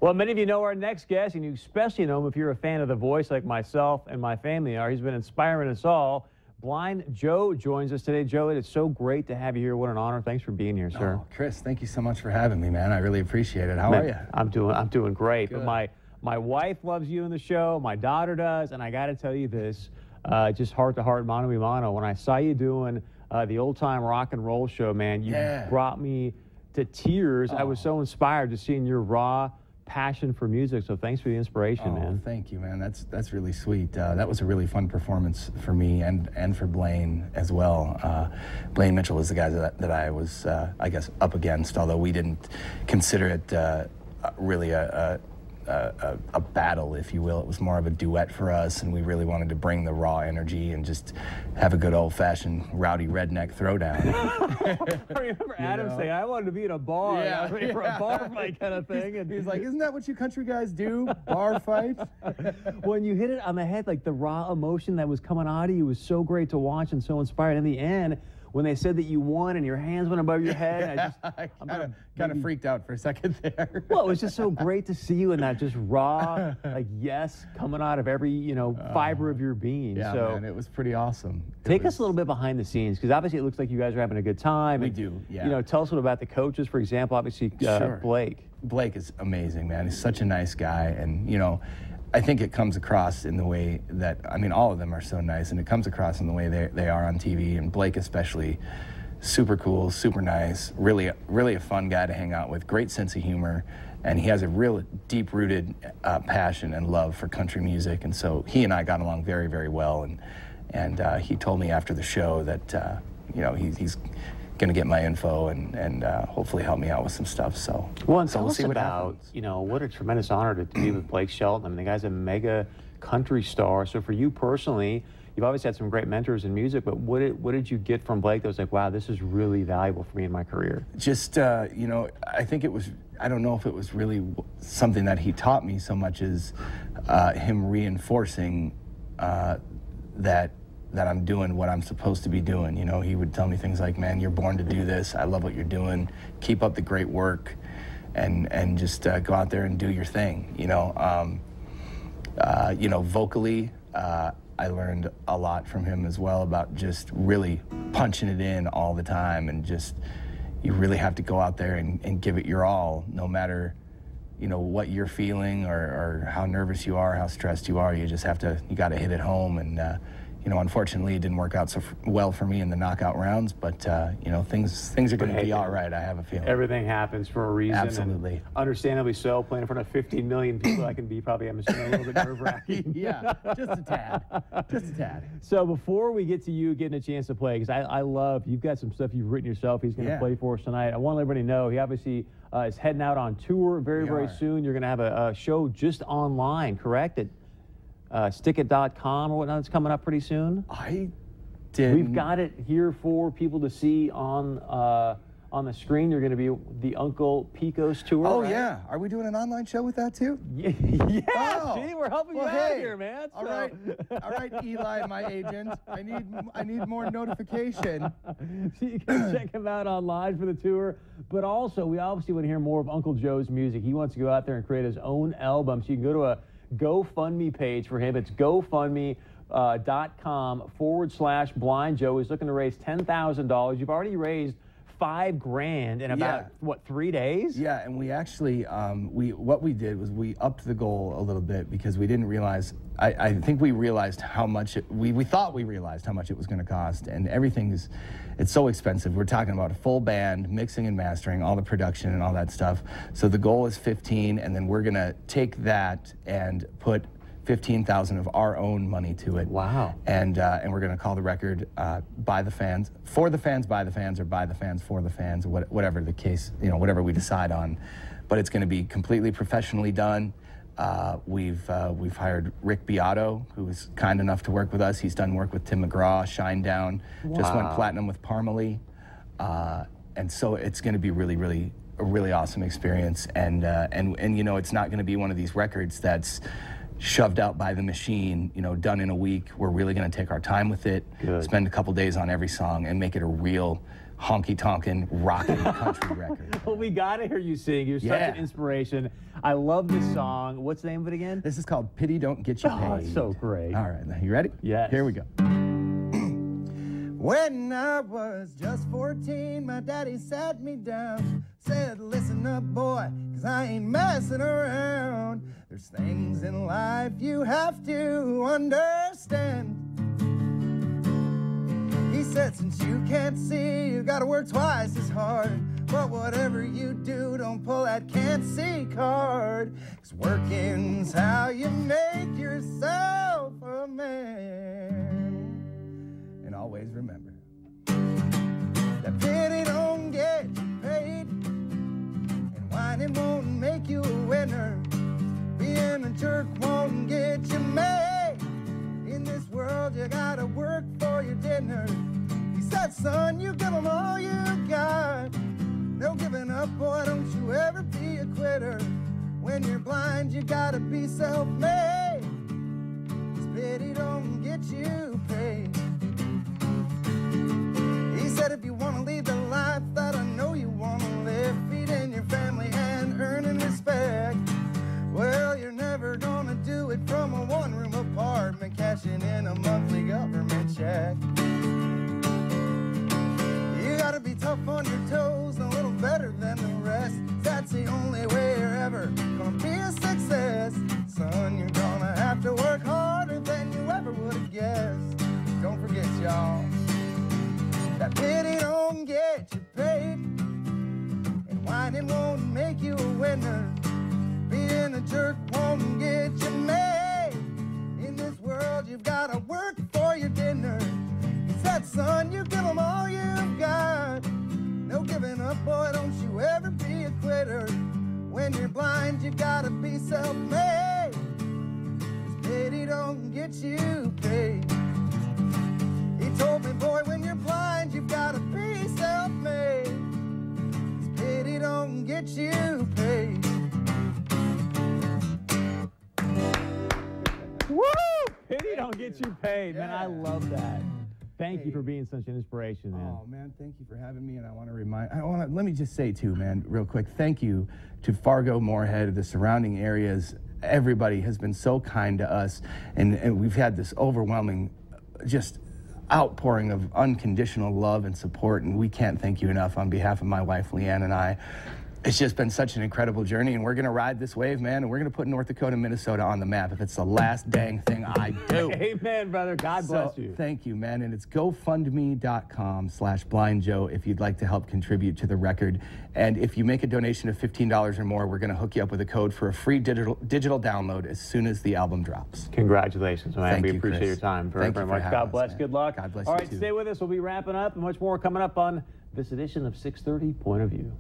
Well, many of you know our next guest, and you especially know him if you're a fan of The Voice like myself and my family are. He's been inspiring us all. Blind Joe joins us today. Joe, it is so great to have you here. What an honor. Thanks for being here, sir. Oh, Chris, thank you so much for having me, man. I really appreciate it. How are you? I'm doing great. Good. But my wife loves you in the show. My daughter does, and I got to tell you this, just heart to heart, mano a mano. When I saw you doing the old time rock and roll show, man, you brought me to tears. I was so inspired just seeing your raw passion for music. So thanks for the inspiration, man. Thank you, man. That's really sweet. That was a really fun performance for me and for Blaine as well. Blaine Mitchell is the guy that I was, I guess, up against, although we didn't consider it really a battle, if you will. It was more of a duet for us, and we really wanted to bring the raw energy and just have a good old-fashioned rowdy redneck throwdown. I remember Adam saying, I wanted to be in a bar, for a bar fight kind of thing. And he's like, isn't that what you country guys do, bar fight? When you hit it on the head, like the raw emotion that was coming out of you was so great to watch and so inspiring. In the end, when they said that you won and your hands went above your head, I kind of freaked out for a second there. Well, it was just so great to see you in that just raw, like, yes, coming out of every, fiber of your being. Yeah, so, man, it was pretty awesome. Take us a little bit behind the scenes, because obviously it looks like you guys are having a good time. We and, do, yeah. Tell us a little about the coaches, for example, obviously Sure. Blake. Blake is amazing, man. He's such a nice guy, and, I think it comes across in the way that, all of them are so nice, and it comes across in the way they are on TV, and Blake especially, super cool, super nice, really a fun guy to hang out with, great sense of humor, and he has a real deep-rooted passion and love for country music, and so he and I got along very, very well, and he told me after the show that, he's going to get my info and hopefully help me out with some stuff. So, well, and so tell we'll us see what about, happens. What a tremendous honor to be with Blake Shelton. The guy's a mega country star. So for you personally, you've obviously had some great mentors in music, but what did you get from Blake that was like, wow, this is really valuable for me in my career? Just, I think it was, I don't know if it was really something that he taught me so much as him reinforcing that I'm doing what I'm supposed to be doing. He would tell me things like, man, you're born to do this. I love what you're doing. Keep up the great work, and just go out there and do your thing. Vocally, I learned a lot from him as well about just really punching it in all the time, and just, you really have to go out there and give it your all, no matter what you're feeling or how nervous you are, how stressed you are. You just have to, you got to hit it home. And unfortunately, it didn't work out so well for me in the knockout rounds, but, things are going to be all right, I have a feeling. Everything happens for a reason. Absolutely. And understandably so. Playing in front of 15 million people, I can be probably, I'm assuming, a little bit nerve-wracking. Yeah, just a tad. Just a tad. So before we get to you getting a chance to play, because I love, you've got some stuff you've written yourself, he's going to play for us tonight. I want to let everybody know, he obviously is heading out on tour very soon. You're going to have a show just online, correct? Stickit.com or whatnot. It's coming up pretty soon. I did. We've got it here for people to see on the screen. You're going to be the Uncle Pico's tour. Oh, right? Yeah. Are we doing an online show with that too? Yeah. Oh. See, we're helping you out here, man. All right, Eli, my agent. I need more notification. So you can check him out online for the tour. But also, we obviously want to hear more of Uncle Joe's music. He wants to go out there and create his own album. So you can go to a GoFundMe page for him. It's GoFundMe.com/Blind Joe. He's looking to raise $10,000. You've already raised $5,000 in about, 3 days? Yeah, and we actually, what we did was we upped the goal a little bit because we didn't realize, I think we realized how much, we thought we realized how much it was going to cost, and it's so expensive. We're talking about a full band, mixing and mastering, all the production and all that stuff. So the goal is 15, and then we're going to take that and put 15,000 of our own money to it. Wow. And we're going to call the record By the Fans, For the Fans, By the Fans, or By the Fans, For the Fans, or whatever the case, whatever we decide on. But it's going to be completely professionally done. We've hired Rick Beato, who was kind enough to work with us. He's done work with Tim McGraw, Shinedown, just went platinum with Parmalee. And so it's going to be a really awesome experience. And it's not going to be one of these records that's shoved out by the machine, done in a week. We're really going to take our time with it, spend a couple days on every song, and make it a real honky-tonkin' rockin' country record. Well, we got to hear you sing. You're such an inspiration. I love this song. What's the name of it again? This is called Pity Don't Get You Paid. Oh, it's so great. All right, now you ready? Yes. Here we go. When I was just 14, my daddy sat me down, said, listen up, boy, 'cause I ain't messing around. There's things in life you have to understand. He said, since you can't see, you gotta work twice as hard. But whatever you do, don't pull that can't see card. 'Cause working's how you make yourself a man. And always remember that pity don't get you paid, and whining won't make you a winner. Being a jerk won't get you made. In this world you gotta work for your dinner. He said, son, you give them all you got. No giving up, boy, don't you ever be a quitter. When you're blind you gotta be self-made. 'Cause pity don't get you paid. He said, if you want to lead the life that I know you want to live, feeding your family and earning respect, well, you're never going to do it from a one-room apartment, cashing in a monthly government check. You got to be tough on your toes, a little better than the rest. That's the only way you're ever going to be a success. Son, you're going to have to work harder than you ever would have guessed. Don't forget, y'all, that pity don't get you paid, and whining won't make you a winner. Being a jerk won't get you made. In this world you've got to work for your dinner. He said, son, you give them all you've got. No giving up, boy, don't you ever be a quitter. When you're blind you got to be self-made. 'Cause pity don't get you paid. He told me, boy, when you're blind, you've got to be self-made. 'Cause pity don't get you paid. Woo! Pity don't get you paid. Man, I love that. Thank you for being such an inspiration, man. Oh, man, thank you for having me. And let me just say, too, man, real quick, thank you to Fargo, Moorhead, the surrounding areas. Everybody has been so kind to us, and we've had this overwhelming, just outpouring of unconditional love and support, and we can't thank you enough on behalf of my wife, Leanne, and I. It's just been such an incredible journey, and we're going to ride this wave, man, and we're going to put North Dakota, Minnesota on the map if it's the last dang thing I do. Amen, brother. God bless you. Thank you, man, and it's GoFundMe.com/BlindJoe if you'd like to help contribute to the record. And if you make a donation of $15 or more, we're going to hook you up with a code for a free digital download as soon as the album drops. Congratulations, man. Thank we you, appreciate Chris. your time very, Thank very you for much. having God us, bless. man. Good luck. God bless All you, right, too. stay with us. We'll be wrapping up and much more coming up on this edition of 630 Point of View.